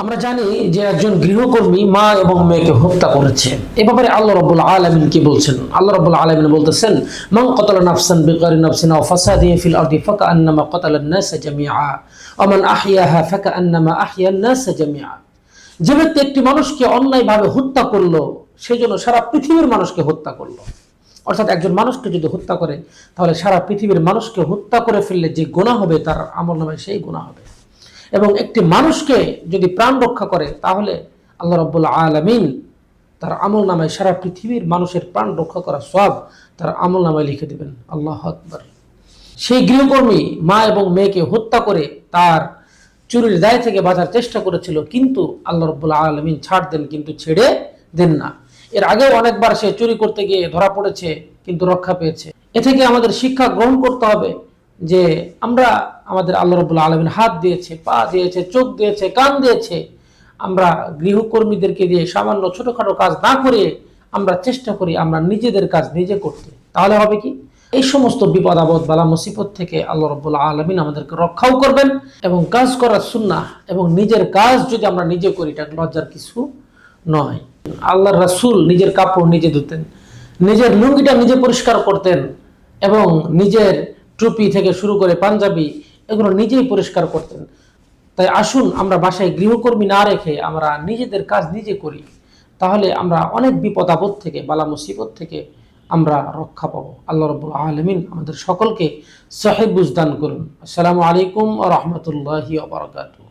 আমরা জানি যে একজন গৃহকর্মী মা এবং মেয়েকে হত্যা করেছে। এ ব্যাপারে আল্লাহ রাব্বুল আলামিন কি বলছেন? আল্লাহ রাব্বুল আলামিন বলতেছেন, মান ক্বাতালা নাফসান বিগাইরি নাফসিন আও ফাসাদিন ফিল আরদি ফাকান্নামা ক্বাতালান নাস জামিআ ওয়া মান আহইয়াহা ফাকান্নামা আহইয়ান নাস জামিআ। যে ব্যক্তি একটি মানুষকে অন্যায়ভাবে হত্যা করলো, সেজন্য সারা পৃথিবীর মানুষকে হত্যা করলো। অর্থাৎ একজন মানুষকে যদি হত্যা করে, তাহলে সারা পৃথিবীর মানুষকে হত্যা করে ফেললে যে গুনাহ হবে, তার আমলনামায় সেই গুনাহ হবে। এবং একটি মানুষকে যদি প্রাণ রক্ষা করে, তাহলে আল্লাহ রাব্বুল আলামিন তার আমলনামায় সারা পৃথিবীর মানুষের প্রাণ রক্ষা করা সওয়াব তার আমলনামায় লিখে দিবেন। আল্লাহু আকবার। সেই গৃহকর্মী মা এবং মেয়েকে হত্যা করে তার চুরির দায় থেকে বাঁচার চেষ্টা করেছিল, কিন্তু আল্লাহ রাব্বুল আলামিন ছাড় দেন, কিন্তু ছেড়ে দেন না। এর আগেও অনেকবার সে চুরি করতে গিয়ে ধরা পড়েছে, কিন্তু রক্ষা পেয়েছে। এ থেকে আমাদের শিক্ষা গ্রহণ করতে হবে যে আমরা আমাদের আল্লাহ রাব্বুল আলামিন হাত দিয়েছে, পা দিয়েছে, চোখ দিয়েছে, কান দিয়েছে, আমরা গৃহকর্মীদেরকে দিয়ে সামান্য ছোটখাটো কাজ না করে আমরা চেষ্টা করি আমরা নিজেদের কাজ নিজে করতে। তাহলে হবে কি, এই সমস্ত বিপদ আপদ বালা মুসিবত থেকে আল্লাহ রাব্বুল আলামিন আমাদেরকে রক্ষাও করবেন। এবং কাজ করার সুন্নাহ এবং নিজের কাজ যদি আমরা নিজে করি, এটা লজ্জার কিছু নয়। আল্লাহর রাসূল নিজের কাপড় নিজে ধুতেন, নিজের লুঙ্গিটা নিজে পরিষ্কার করতেন, এবং নিজের টুপি থেকে শুরু করে পাঞ্জাবি এগুলো নিজেই পরিষ্কার করতেন। তাই আসুন আমরা বাসায় গৃহকর্মী না রেখে আমরা নিজেদের কাজ নিজে করি, তাহলে আমরা অনেক বিপদ আপদ থেকে বালা মুসিবত থেকে আমরা রক্ষা পাবো। আল্লাহ রাব্বুল আলামিন আমাদের সকলকে সহিহ বুঝ দান করুন। আসসালামু আলাইকুম ওয়া রাহমাতুল্লাহি ওয়া বারাকাতুহু।